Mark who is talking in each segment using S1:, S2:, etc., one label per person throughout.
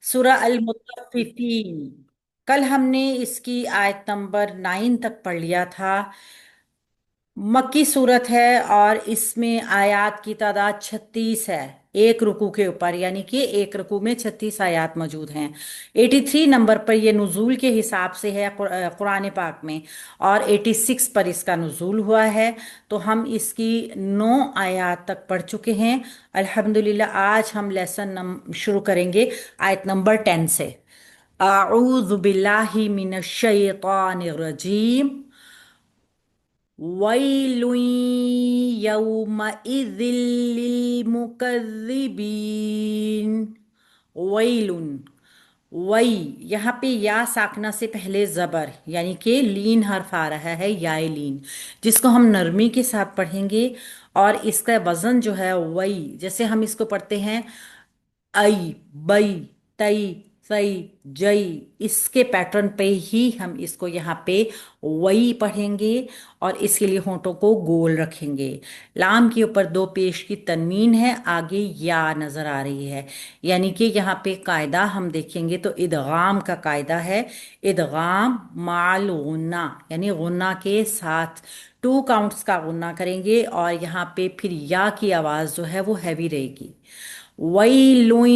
S1: सूरा अल मुत्तफ़िफ़ीन। कल हमने इसकी आयत नंबर 9 तक पढ़ लिया था। मक्की सूरत है और इसमें आयत की तादाद 36 है। एक रुकू के ऊपर, यानी कि एक रुकू में 36 आयत मौजूद हैं। 83 नंबर पर यह नुजूल के हिसाब से है कुरान पाक में, और 86 पर इसका नुजूल हुआ है। तो हम इसकी 9 आयत तक पढ़ चुके हैं अल्हम्दुलिल्लाह। आज हम शुरू करेंगे आयत नंबर 10 से। आऊज़ु बिल्लाहि मिनश शैतानिर रजीम। वैलुन यौमइज़िल लिलमुकज़्ज़िबीन। वैलुन, वई, यहाँ पे या साकना से पहले जबर, यानी कि लीन हर्फ आ रहा है, याए लीन, जिसको हम नरमी के साथ पढ़ेंगे। और इसका वजन जो है वई, जैसे हम इसको पढ़ते हैं आई, बई, तई, सई, जई, इसके पैटर्न पे ही हम इसको यहाँ पे वही पढ़ेंगे। और इसके लिए होंठों को गोल रखेंगे। लाम के ऊपर दो पेश की तनवीन है, आगे या नजर आ रही है। यानी कि यहाँ पे कायदा हम देखेंगे तो इदगाम का कायदा है। इदगाम माल गुन्ना, यानी गुन्ना के साथ 2 काउंट्स का गुन्ना करेंगे, और यहाँ पे फिर या की आवाज़ जो है वो हैवी रहेगी। वैलुन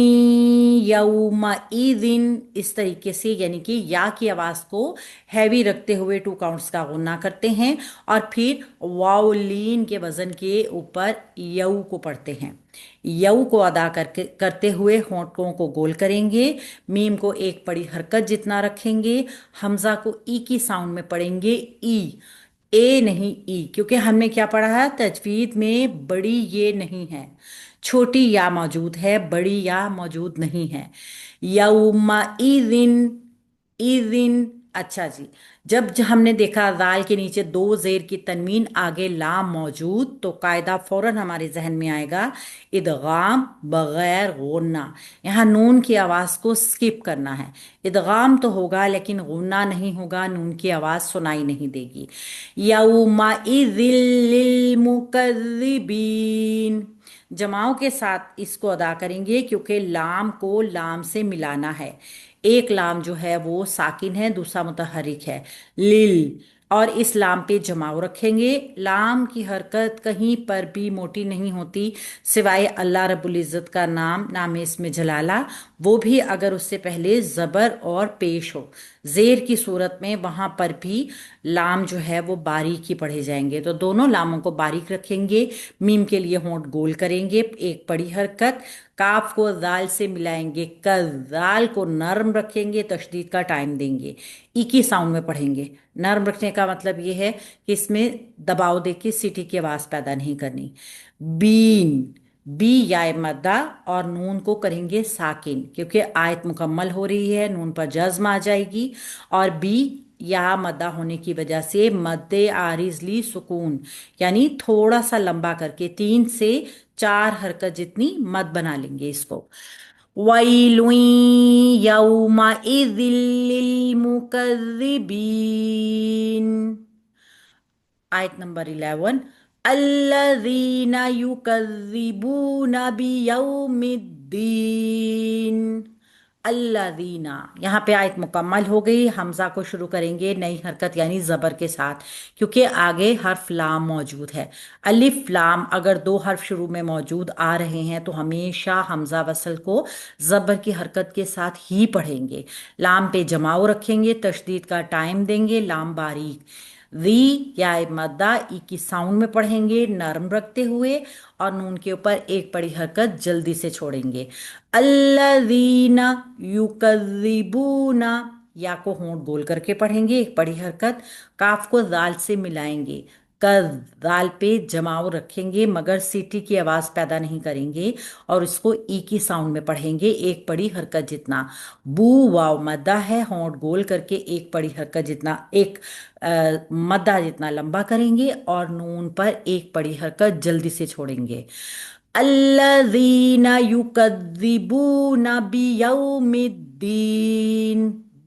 S1: यौमइज़िन, इस तरीके से, यानी कि या की आवाज़ को हैवी रखते हुए 2 काउंट्स का गुन्ना करते हैं, और फिर वाउलीन के वज़न के ऊपर यऊ को पढ़ते हैं। यऊ को अदा करके करते हुए होंठों को गोल करेंगे। मीम को एक बड़ी हरकत जितना रखेंगे। हमजा को ई की साउंड में पढ़ेंगे, ई, ए नहीं ई, क्योंकि हमने क्या पढ़ा है, तजवीद में बड़ी ये नहीं है, छोटी या मौजूद है, बड़ी या मौजूद नहीं है। यौमा इज़िन, इज़िन, अच्छा जी। हमने देखा दाल के नीचे दो जेर की तनवीन, आगे लाम मौजूद, तो कायदा फौरन हमारे जहन में आएगा इदगाम बगैर गुन्ना। यहाँ नून की आवाज़ को स्किप करना है। इदगाम तो होगा लेकिन गुन्ना नहीं होगा, नून की आवाज़ सुनाई नहीं देगी। यौमा इज़िल लिल मुकज़्ज़िबीन, जमाओं के साथ इसको अदा करेंगे, क्योंकि लाम को लाम से मिलाना है। एक लाम जो है वो साकिन है, दूसरा मुतहरिक है, लिल, और इस लाम पे जमाव रखेंगे। लाम की हरकत कहीं पर भी मोटी नहीं होती, सिवाय अल्लाह रब्बुल इज़्ज़त का नाम, नाम इसमें जलाला, वो भी अगर उससे पहले ज़बर और पेश हो। ज़ेर की सूरत में वहाँ पर भी लाम जो है वो बारीक ही पढ़े जाएंगे। तो दोनों लामों को बारीक रखेंगे। मीम के लिए होंठ गोल करेंगे, एक बड़ी हरकत। काफ को दाल से मिलाएंगे, कल, दाल को नरम रखेंगे, तशदीद का टाइम देंगे, ई की साउंड में पढ़ेंगे। नरम रखने का मतलब ये है कि इसमें दबाव देके सीटी की आवाज़ पैदा नहीं करनी। बीन, बी या मद्दा, और नून को करेंगे साकिन, क्योंकि आयत मुकम्मल हो रही है, नून पर जज्म आ जाएगी। और बी या मद्दा होने की वजह से मद्दे आरिजली सुकून, यानी थोड़ा सा लंबा करके 3 से 4 हरकत जितनी मद बना लेंगे इसको। वैलुन यौमइज़िल लिलमुकज़्ज़िबीन। आयत नंबर 11। अल्लज़ीना युकज़्ज़िबूना बियौमिद्दीन। अल्लज़ीना, यहाँ पे आयत मुकम्मल हो गई। हमजा को शुरू करेंगे नई हरकत यानी ज़बर के साथ, क्योंकि आगे हर्फ लाम मौजूद है। अलिफ लाम अगर 2 हर्फ शुरू में मौजूद आ रहे हैं तो हमेशा हमजा वसल को ज़बर की हरकत के साथ ही पढ़ेंगे। लाम पे जमाव रखेंगे, तशदीद का टाइम देंगे, लाम बारीक, री या मद्दा, ई की साउंड में पढ़ेंगे नरम रखते हुए, और नून के ऊपर एक बड़ी हरकत जल्दी से छोड़ेंगे। अल्लज़ीना युकज़्ज़िबूना, या को होंठ बोल करके पढ़ेंगे, एक बड़ी हरकत। काफ को दाल से मिलाएंगे, कज, दाल पे जमाव रखेंगे मगर सीटी की आवाज़ पैदा नहीं करेंगे, और इसको ई की साउंड में पढ़ेंगे, एक बड़ी हरकत जितना। बू वाव मद्दा है, होंठ गोल करके एक बड़ी हरकत जितना, एक मद्दा जितना लंबा करेंगे, और नून पर एक बड़ी हरकत जल्दी से छोड़ेंगे। अल्लज़ीना युकज़्ज़िबूना बियौमिद्दीन,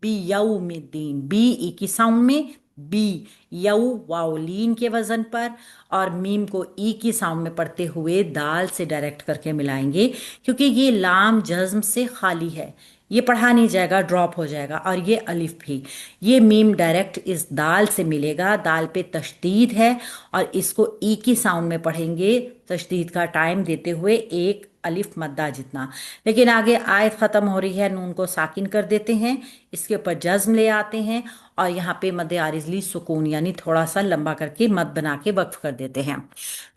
S1: बियौमिद्दीन, बी ई की साउंड में, बी, यऊ वाउलीन के वजन पर, और मीम को ई की साउंड में पढ़ते हुए दाल से डायरेक्ट करके मिलाएंगे, क्योंकि ये लाम जज्म से खाली है। ये पढ़ा नहीं जाएगा, ड्रॉप हो जाएगा। और ये अलिफ भी, ये मीम डायरेक्ट इस दाल से मिलेगा, दाल पे तशदीद है और इसको ई की साउंड में पढ़ेंगे, तशदीद का टाइम देते हुए एक अलिफ मद्दा जितना। लेकिन आगे आयत ख़त्म हो रही है, नून को साकिन कर देते हैं, इसके ऊपर जज्म ले आते हैं और यहाँ पे मद आरिजली सुकून यानी थोड़ा सा लंबा करके मद बना के वक्फ कर देते हैं।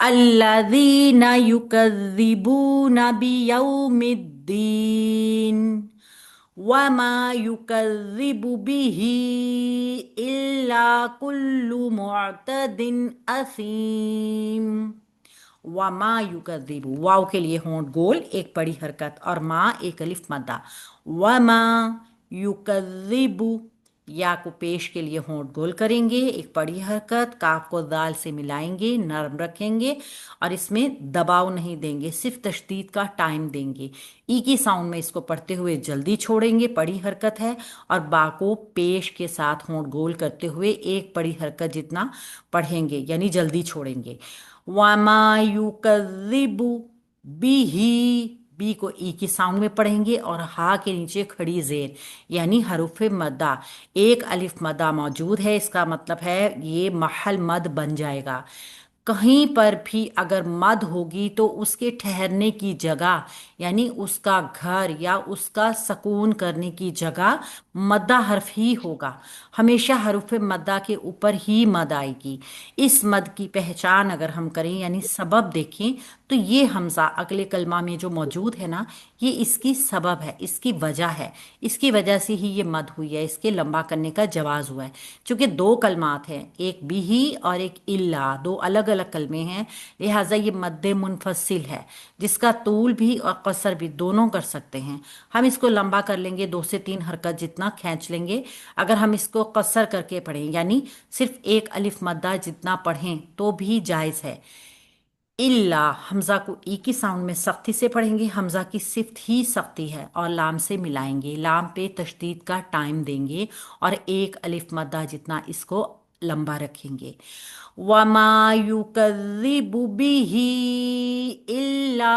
S1: अल्लज़ीना युकज़्ज़िबूना बियौमिद्दीन वमा युकज़्ज़िबु बिही इल्ला कुल्लु मुअतदिन असीम। वमा युकज़्ज़िबु, वाव के लिए होंठ गोल एक बड़ी हरकत और माँ एक अलिफ मद्दा। वमा युकज़्ज़िबु, या को पेश के लिए होंठ गोल करेंगे एक बड़ी हरकत, काफ को दाल से मिलाएंगे, नरम रखेंगे और इसमें दबाव नहीं देंगे, सिर्फ तशदीद का टाइम देंगे। ई की साउंड में इसको पढ़ते हुए जल्दी छोड़ेंगे, बड़ी हरकत है, और बा को पेश के साथ होंठ गोल करते हुए एक बड़ी हरकत जितना पढ़ेंगे यानी जल्दी छोड़ेंगे। वमा युकज़्ज़िबु बिही, बी को ई की साउंड में पढ़ेंगे और हा के नीचे खड़ी जेर यानी हरूफ मद्दा, एक अलिफ मद्दा मौजूद है, इसका मतलब है ये महल मद बन जाएगा। कहीं पर भी अगर मद होगी तो उसके ठहरने की जगह यानी उसका घर या उसका सकून करने की जगह मद्दा हर्फ ही होगा, हमेशा हरुफ मद्दा के ऊपर ही मद आएगी। इस मद की पहचान अगर हम करें यानी सबब देखें तो ये हमजा अगले कलमा में जो मौजूद है ना, ये इसकी सबब है, इसकी वजह है, इसकी वजह से ही ये मद हुई है, इसके लंबा करने का जवाज हुआ है। चूंकि दो कलमात हैं, एक बिही और एक इल्ला, दो अलग अलग कलमे हैं, लिहाजा ये मद्दे मुनफसिल है जिसका तूल भी और कसर भी दोनों कर सकते हैं। हम इसको लंबा कर लेंगे, 2 से 3 हरकत जितना खींच लेंगे। अगर हम इसको कसर करके पढ़ें यानी सिर्फ एक अलिफ मद्दा जितना पढ़ें तो भी जायज़ है। इल्ला, हमजा को ई की साउंड में सख्ती से पढ़ेंगे, हमजा की सिफ्त ही सख्ती है, और लाम से मिलाएंगे, लाम पे तशदीद का टाइम देंगे और एक अलिफ मद्दा जितना इसको लंबा रखेंगे। वमा युकज़्ज़िबु बिही इल्ला,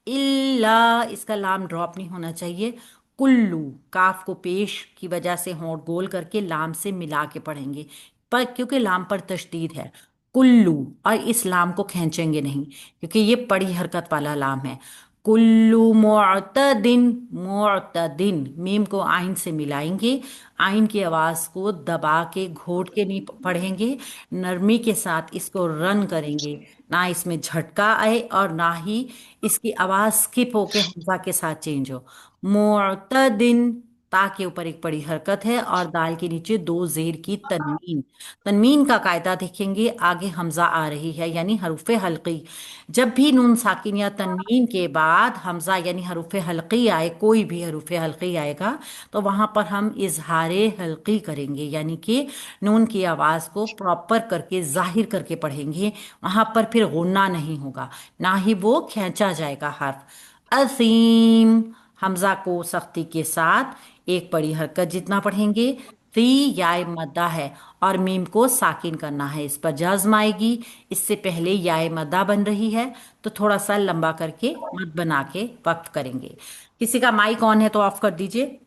S1: इल्ला इसका लाम ड्रॉप नहीं होना चाहिए। कुल्लू, काफ को पेश की वजह से होंठ गोल करके लाम से मिला के पढ़ेंगे, पर क्योंकि लाम पर तशदीद है, कुल्लू, और इस लाम को खींचेंगे नहीं क्योंकि ये बड़ी हरकत वाला लाम है। कुल्लू मुअतदिन, मुअतदिन, मीम को आइन से मिलाएंगे, आइन की आवाज़ को दबा के घोट के नहीं पढ़ेंगे, नरमी के साथ इसको रन करेंगे, ना इसमें झटका आए और ना ही इसकी आवाज़ स्किप होके हमजा के साथ चेंज हो। मुअतदिन, ता के ऊपर एक बड़ी हरकत है और दाल के नीचे दो जेर की तनवीन। तनवीन का कायदा देखेंगे, आगे हमजा आ रही है यानी हरूफे हल्की। जब भी नून साकिन या तनवीन के बाद हमजा यानी हरूफे हल्की आए, कोई भी हरूफे हल्की आएगा तो वहां पर हम इजहारे हल्की करेंगे यानी कि नून की आवाज़ को प्रॉपर करके जाहिर करके पढ़ेंगे, वहां पर फिर गुन्ना नहीं होगा, ना ही वो खींचा जाएगा हर्फ। असीम, हमजा को सख्ती के साथ एक बड़ी हरकत जितना पढ़ेंगे, सी याय मद्दा है और मीम को साकिन करना है, इस पर जज्म आएगी, इससे पहले याय मद्दा बन रही है तो थोड़ा सा लंबा करके मद बना के वक्त करेंगे। किसी का माइक ऑन है तो ऑफ कर दीजिए।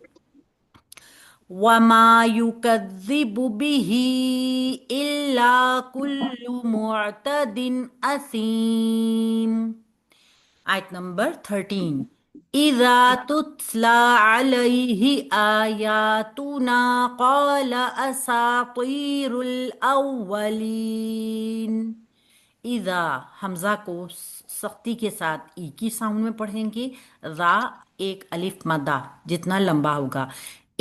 S1: वमा युकज़्ज़िबु बिही इल्ला कुल्लु मुअतदिन असीम। आयत नंबर 13। इज़ा तुतला अलैहि आयातुना क़ाला असातीरुल अव्वलीन। इज़ा, हमजा को सख्ती के साथ ई की साउंड में पढ़ेंगे, रा एक अलिफ मद्दा जितना लंबा होगा।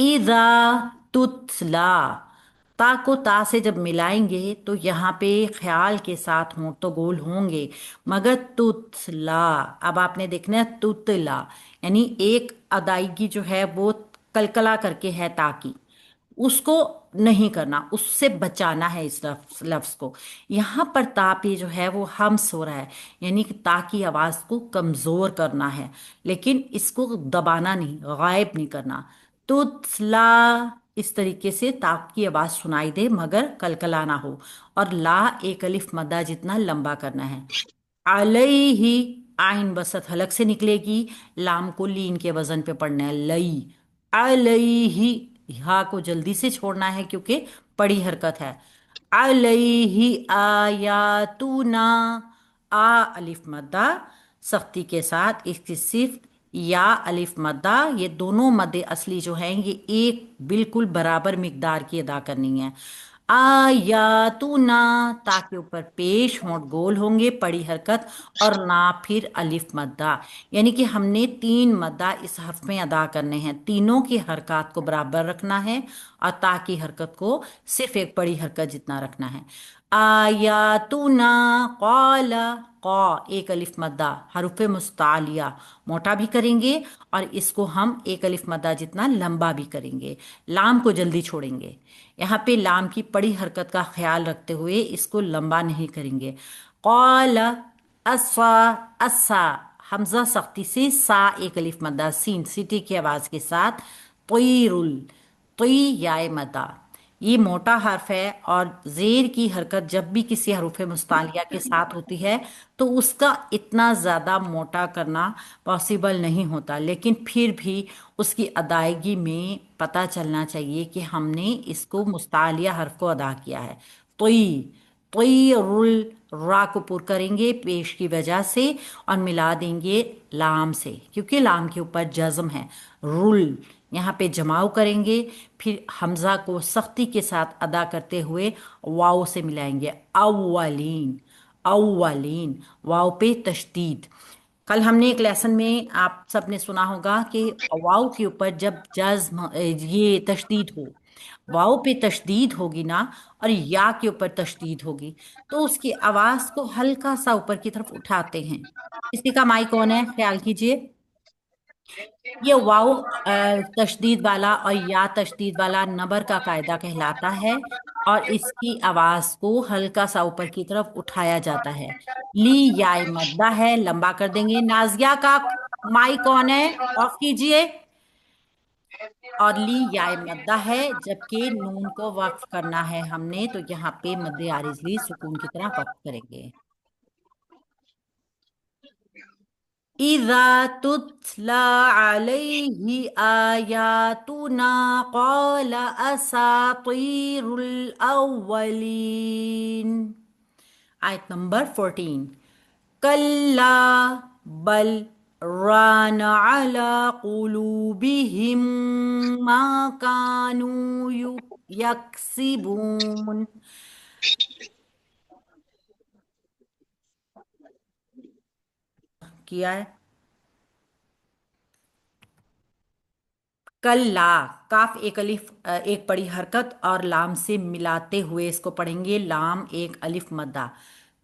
S1: इज़ा तुतला, ता को ता से जब मिलाएंगे तो यहाँ पे ख्याल के साथ हों तो गोल होंगे, मगर तुतला, अब आपने देखना है तुतला यानी एक अदायगी जो है वो कलकला करके है ताकि, उसको नहीं करना, उससे बचाना है इस लफ्ज को। यहाँ पर ता पे जो है वो हम्स हो रहा है यानी कि ता की आवाज़ को कमज़ोर करना है, लेकिन इसको दबाना नहीं, गायब नहीं करना। तुतला, इस तरीके से ता की आवाज़ सुनाई दे मगर कलकला ना हो, और ला एक अलिफ मद्दा जितना लंबा करना है। अलैहि, आइन बसत हलक से निकलेगी, लाम को लीन के वजन पे पढ़ना है, लई, अलैहि, हा को जल्दी से छोड़ना है क्योंकि बड़ी हरकत है। अलैहि आयातुना, आ अलिफ मद्दा सख्ती के साथ, इसकी सिर्फ या अलिफ मद्दा, ये दोनों मद्दे असली जो हैं ये एक बिल्कुल बराबर मिकदार की अदा करनी है। आयातुना, ता के ऊपर पेश होंठ गोल होंगे, पड़ी हरकत, और ना फिर अलिफ मद्दा, यानी कि हमने तीन मद्दा इस हर्फ में अदा करने हैं, तीनों की हरकत को बराबर रखना है और ता की हरकत को सिर्फ एक बड़ी हरकत जितना रखना है। आयातुना कौला, कौ एक अलिफ मद्दा, हरूफ मुस्तालिया मोटा भी करेंगे और इसको हम एक अलिफ मद्दा जितना लंबा भी करेंगे, लाम को जल्दी छोड़ेंगे। यहाँ पे लाम की पड़ी हरकत का ख्याल रखते हुए इसको लंबा नहीं करेंगे। कौला असा, असा हमजा सख्ती से, सा एक अलिफ मद्दा, सीन सीटी की आवाज के साथ, तोयरुल, तोई याए मद्दा, ये मोटा हर्फ है और जेर की हरकत जब भी किसी हरूफ मुस्तालिया के साथ होती है तो उसका इतना ज़्यादा मोटा करना पॉसिबल नहीं होता, लेकिन फिर भी उसकी अदायगी में पता चलना चाहिए कि हमने इसको मुस्तालिया हर्फ को अदा किया है। तोई, तोई रुल, रा को पुर करेंगे पेश की वजह से और मिला देंगे लाम से क्योंकि लाम के ऊपर जज्म है। रुल, यहाँ पे जमाव करेंगे, फिर हमजा को सख्ती के साथ अदा करते हुए वाव से मिलाएंगे। अव्वलीन, अव्वलीन, वाव पे तशदीद। कल हमने एक लेसन में आप सबने सुना होगा कि वाव के ऊपर जब जज्म ये तशदीद हो, वाव पे तशदीद होगी ना और या के ऊपर तशदीद होगी तो उसकी आवाज को हल्का सा ऊपर की तरफ उठाते हैं। किसी का माइक कौन है, ख्याल कीजिए। ये वाव तशदीद वाला और या तशदीद वाला नबर का कायदा कहलाता है और इसकी आवाज को हल्का सा ऊपर की तरफ उठाया जाता है। ली याय मद्दा है, लंबा कर देंगे। नाजिया का माइक कौन है, ऑफ कीजिए। और ली याय मद्दा है जबकि नून को वक्फ करना है हमने, तो यहाँ पे मद्दे आरिज ली सुकून की तरह वक्फ करेंगे। इज़ा तुतला अलैहि आयातुना क़ाला असातीरुल अव्वलीन। आयत नंबर 14। कल्ला बल रान अला कुलूबिहिम मा कानू यक्सिबून। किया है। कल ला, काफ एक अलिफ एक बड़ी हरकत और लाम से मिलाते हुए इसको पढ़ेंगे, लाम एक अलिफ मद्दा।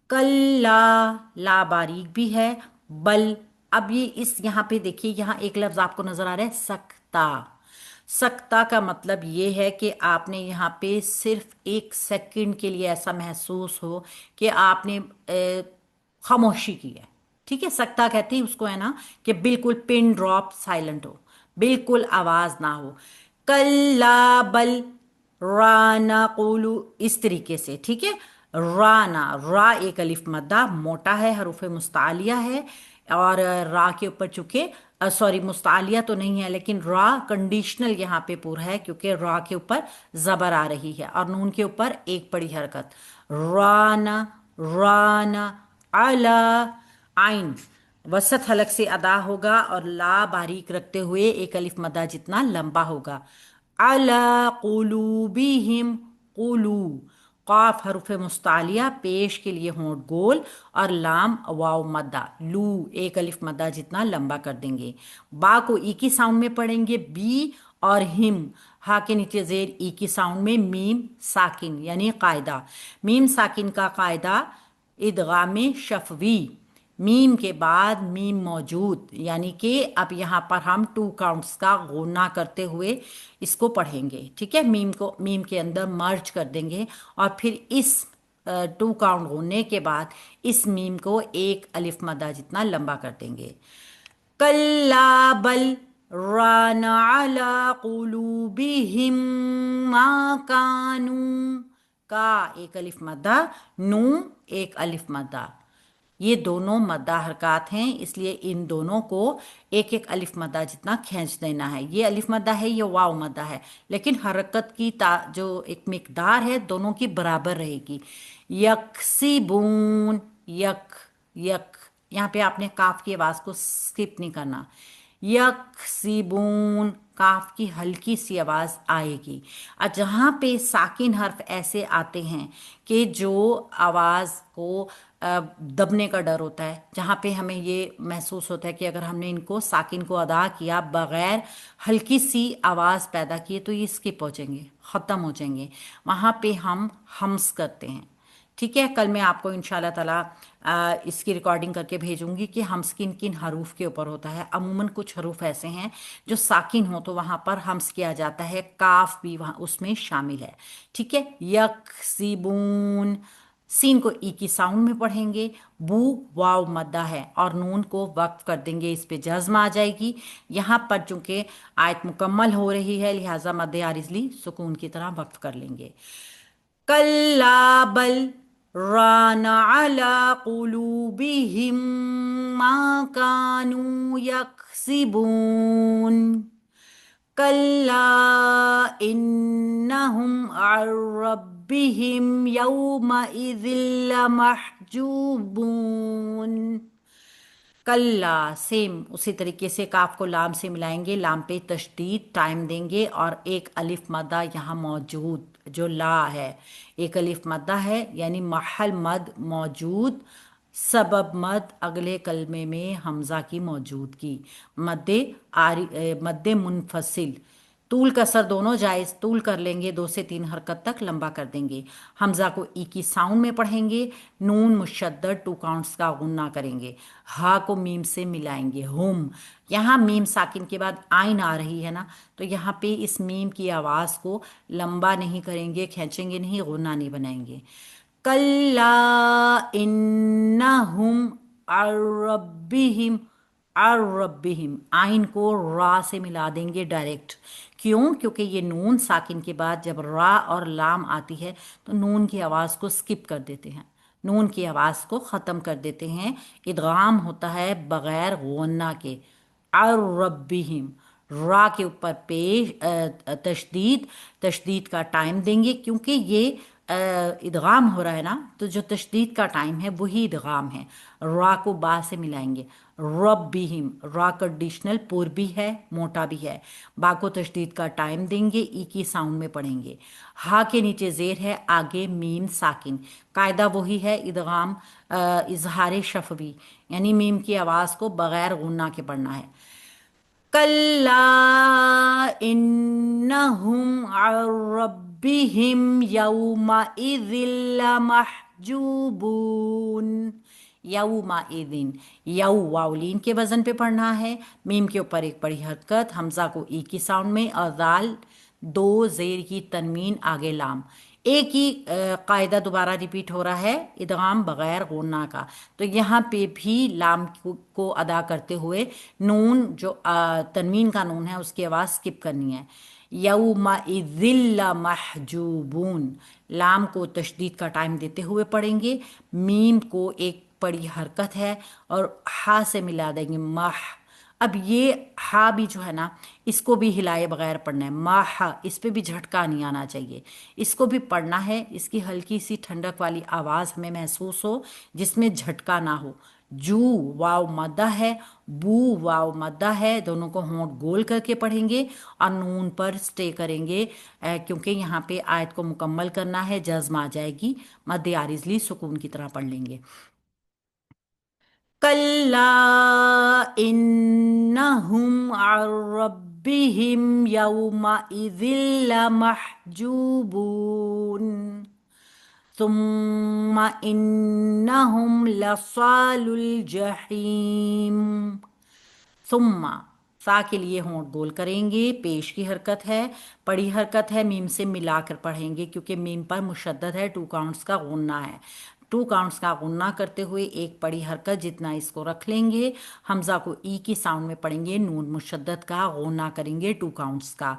S1: कल ला, ला बारीक भी है। बल, अब ये इस यहाँ पे देखिए, यहाँ एक लफ्ज आपको नजर आ रहा है सकता। सकता का मतलब ये है कि आपने यहाँ पे सिर्फ एक सेकंड के लिए ऐसा महसूस हो कि आपने खामोशी की है। ठीक है, सकता कहते हैं उसको, है ना, कि बिल्कुल पिन ड्रॉप साइलेंट हो, बिल्कुल आवाज ना हो। कल्ला बल राना कुलू, इस तरीके से, ठीक है। राना, रा एक अलिफ मद्दा मोटा है, हरूफ मुस्तालिया है और रा के ऊपर चूंकि सॉरी मुस्तालिया तो नहीं है लेकिन रा कंडीशनल यहाँ पे पूरा है क्योंकि रा के ऊपर जबर आ रही है और नून के ऊपर एक बड़ी हरकत। राना, राना अला, आइन वसत हलक से अदा होगा और ला बारीक रखते हुए एक अलिफ मद्दा जितना लंबा होगा। अला कुलूबिहिम, कुलू, काफ हरुफ मुस्तालिया पेश के लिए होंठ गोल और लाम वाव मद्दा, लू एक अलिफ मद्दा जितना लंबा कर देंगे। बा को ई की साउंड में पढ़ेंगे, बी, और हिम हा के नीचे जेर ई की साउंड में मीम साकिन यानी कायदा। मीम साकिन का कायदा इदगाम शफवी, मीम के बाद मीम मौजूद, यानी कि अब यहाँ पर हम टू काउंट्स का गुना करते हुए इसको पढ़ेंगे। ठीक है, मीम को मीम के अंदर मर्ज कर देंगे और फिर इस टू काउंट होने के बाद इस मीम को एक अलिफ मद्दा जितना लंबा कर देंगे। कल्ला बल राना अला कुलूबिहिम मा कानू, का एक अलिफ मद्दा, नू एक अलिफ मद्दा, ये दोनों मद्दा हरकत हैं, इसलिए इन दोनों को एक एक अलिफ मद्दा जितना खींच देना है। ये अलिफ मद्दा है, ये वाव मद्दा है, लेकिन हरकत की जो एक मिकदार है दोनों की बराबर रहेगी। यकसिबून, यक, यक, यहाँ पे आपने काफ की आवाज को स्किप नहीं करना। यकसिबून, काफ की हल्की सी आवाज आएगी। और जहाँ पे साकिन हर्फ ऐसे आते हैं कि जो आवाज को दबने का डर होता है, जहाँ पे हमें ये महसूस होता है कि अगर हमने इनको साकिन को अदा किया बगैर हल्की सी आवाज पैदा किए तो ये स्किप हो जाएंगे, खत्म हो जाएंगे, वहाँ पे हम हम्स करते हैं। ठीक है, कल मैं आपको इंशाल्लाह ताला इसकी रिकॉर्डिंग करके भेजूंगी कि हम्स किन किन हरूफ के ऊपर होता है। अमूमन कुछ हरूफ ऐसे हैं जो साकिन हो तो वहां पर हम्स किया जाता है, काफ भी वहां उसमें शामिल है। ठीक है, यकसिबून, सीन को ई की साउंड में पढ़ेंगे। बू वाव मद्दा है और नून को वक्फ कर देंगे, इस पे जज्म आ जाएगी। यहाँ पर चूंकि आयत मुकम्मल हो रही है लिहाजा मद्दे आरिजली सुकून की तरह वक्फ कर लेंगे। कल्ला बल रान अला कुलूबिहिम मा कानू यक्सिबून। कल्ला इन्नहुम अन रब्बिहिम यौमइज़िन लमहजूबून। कल्ला, सेम उसी तरीके से काफ को लाम से मिलाएंगे, लाम पे तशदीद टाइम देंगे और एक अलिफ मद्दा यहाँ मौजूद जो ला है, एक अलिफ मद्दा है यानी महल मद मौजूद, सबब मद अगले कलमे में हमजा की मौजूदगी, मद्दे मुनफसिल, तूल कसर दोनों जायज़, तूल कर लेंगे 2 से 3 हरकत तक लंबा कर देंगे। हमजा को ई की साउंड में पढ़ेंगे, नून मुशद्दद 2 काउंट्स का गुन्ना करेंगे, हा को मीम से मिलाएंगे, हुम। यहाँ मीम साकिन के बाद आइन आ रही है ना, तो यहाँ पे इस मीम की आवाज़ को लंबा नहीं करेंगे, खींचेंगे नहीं, गुन्ना नहीं बनाएंगे। कल्ला इन्नहुम अर्रब्बिहिम, अर्रब्बिहिम, आइन को रा से मिला देंगे डायरेक्ट। क्यों? क्योंकि ये नून साकिन के बाद जब रा और लाम आती है तो नून की आवाज़ को स्किप कर देते हैं, नून की आवाज़ को ख़त्म कर देते हैं। इदगाम होता है बग़ैर गुन्ना के। अर्रब्बिहिम, रा के ऊपर पेश तशदीद, तशदीद का टाइम देंगे क्योंकि ये इदगाम हो रहा है ना, तो जो तशदीद का टाइम है वही इदगाम है। रा को बा से मिलाएंगे, रब्बिहिम, रा कंडीशनल पूर्वी है, मोटा भी है, बा को तशदीद का टाइम देंगे, ई की साउंड में पढ़ेंगे। हा के नीचे जेर है, आगे मीम साकिन, कायदा वही है, इदगाम इजहार शफवी, यानी मीम की आवाज़ को बगैर गुन्ना के पढ़ना है। कल्ला इन्नहुम अन रब्बिहिम यौमइज़िन लमहजूबून। यौमइज़िन, यौ वाउलीन के वजन पे पढ़ना है, मीम के ऊपर एक बड़ी हरकत, हमजा को ई की साउंड में और दाल 2 जेर की तनवीन आगे लाम। एक ही कायदा दोबारा रिपीट हो रहा है, इदगाम बगैर गुन्ना का। तो यहाँ पे भी लाम को अदा करते हुए नून जो तनवीन का नून है उसकी आवाज़ स्किप करनी है। यौमइज़िल महजूबून, लाम को तशदीद का टाइम देते हुए पढ़ेंगे, मीम को एक बड़ी हरकत है और हा से मिला देंगे, मह। अब ये हा भी जो है ना, इसको भी हिलाए बगैर पढ़ना है, माह, इस पे भी झटका नहीं आना चाहिए, इसको भी पढ़ना है। इसकी हल्की सी ठंडक वाली आवाज़ हमें महसूस हो जिसमें झटका ना हो। जू वाव मद्दा है, बू वाव मद्दा है, दोनों को होंठ गोल करके पढ़ेंगे और नून पर स्टे करेंगे क्योंकि यहाँ पे आयत को मुकम्मल करना है, जज्म आ जाएगी, मद्दे आरिजली सुकून की तरह पढ़ लेंगे। कल्ला इन्नहुम अन रब्बिहिम यौमइज़िन लमहजूबून सुम्मा इन्नहुम लसालुल जहीम। सुम्मा, सा के लिए होंठ गोल करेंगे, पेश की हरकत है, पड़ी हरकत है, मीम से मिलाकर पढ़ेंगे क्योंकि मीम पर मुशद्दद है, 2 काउंट्स का गुन्ना है। टू काउंट्स का गुन्ना करते हुए एक बड़ी हरकत जितना इसको रख लेंगे। हमजा को ई की साउंड में पढ़ेंगे, नून मुशद्दद का गुन्ना करेंगे टू काउंट्स का।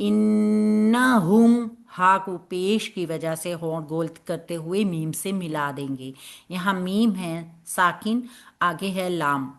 S1: इन्नहुम, हा को पेश की वजह से होंठ गोल करते हुए मीम से मिला देंगे। यहाँ मीम है साकिन, आगे है लाम।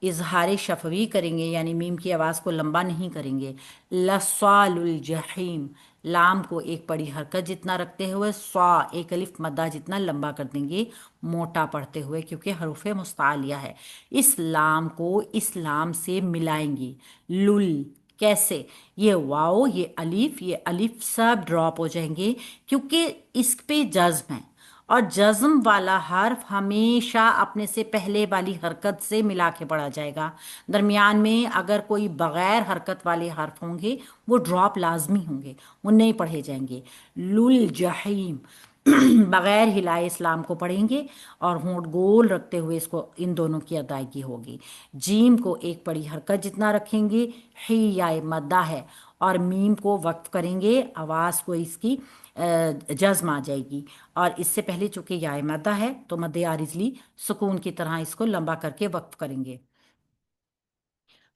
S1: इजहार शफवी करेंगे यानी मीम की आवाज़ को लंबा नहीं करेंगे। लस्वालुल जहीम, लाम को एक बड़ी हरकत जितना रखते हुए स्वा एक अलिफ मद्दा जितना लंबा कर देंगे, मोटा पढ़ते हुए, क्योंकि हरूफ मुस्तालिया है। इस लाम को इस लाम से मिलाएंगे। लुल, कैसे? ये वाओ ये अलिफ सब ड्रॉप हो जाएंगे, क्योंकि इस पे जज्म है, और जज्म वाला हर्फ हमेशा अपने से पहले वाली हरकत से मिला के पढ़ा जाएगा। दरमियान में अगर कोई बगैर हरकत वाले हर्फ होंगे वो ड्रॉप लाजमी होंगे, वो नहीं पढ़े जाएंगे। लुल जहीम बगैर हिलाए इस्लाम को पढ़ेंगे और होंठ गोल रखते हुए इसको इन दोनों की अदायगी होगी। जीम को एक बड़ी हरकत जितना रखेंगे, ही या मद्दा है, और मीम को वक्फ करेंगे, आवाज़ को इसकी जज्म आ जाएगी। और इससे पहले चूंकि या मद्दा है तो मद्दे आरिजली सुकून की तरह इसको लंबा करके वक्फ करेंगे।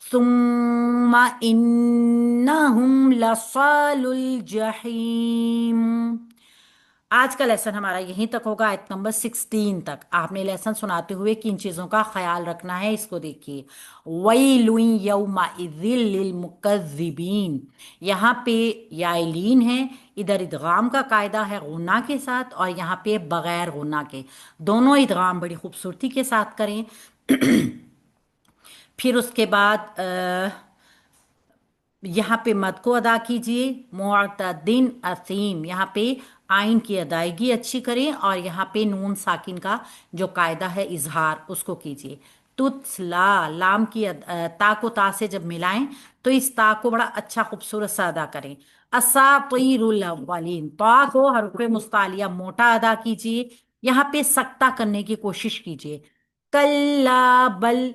S1: सुम्मा इन्नहुम लसालुल जहीम। आज का लेसन हमारा यहीं तक होगा, आयत नंबर 16 तक। आपने लेसन सुनाते हुए किन चीज़ों का ख्याल रखना है इसको देखिए। वैलुन यौमाइज़िल लिल मुकज़्ज़िबीन, यहाँ पे याइलीन है, इधर इदगाम का कायदा है गुन्ना के साथ, और यहाँ पे बगैर गुन्ना के। दोनों इदगाम बड़ी खूबसूरती के साथ करें। फिर उसके बाद यहाँ पे मद को अदा कीजिए। मुअतदिन असीम, यहाँ पे आइन की अदायगी अच्छी करें, और यहाँ पे नून साकिन का जो कायदा है इजहार उसको कीजिए। तुत्सला, लाम की ता को ता से जब मिलाएं तो इस ता को बड़ा अच्छा खूबसूरत सा अदा करें। असातीरुल अव्वलीन, ता को हरफ मुस्तालिया मोटा अदा कीजिए, यहाँ पे सख्ता करने की कोशिश कीजिए। कल्ला बल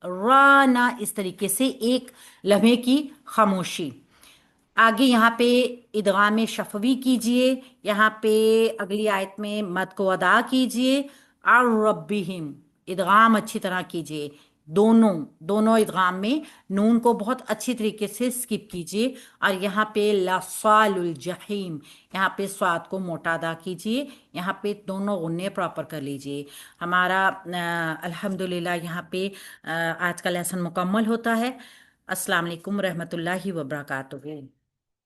S1: राना, इस तरीके से एक लम्हे की खामोशी। आगे यहाँ पे इदगाम शफवी कीजिए, यहाँ पे अगली आयत में मद को अदा कीजिए। और रब्बिहिम, इदगाम अच्छी तरह कीजिए। दोनों दोनों इदगाम में नून को बहुत अच्छी तरीके से स्किप कीजिए। और यहाँ पे लसालुल जहीम, यहाँ पे स्वाद को मोटा अदा कीजिए, यहाँ पे दोनों गुन्ने प्रॉपर कर लीजिए। हमारा अल्हम्दुलिल्लाह यहाँ पे आज का लेसन मुकम्मल होता है। अस्सलाम वालेकुम रहमतुल्लाहि व बरकातुहू।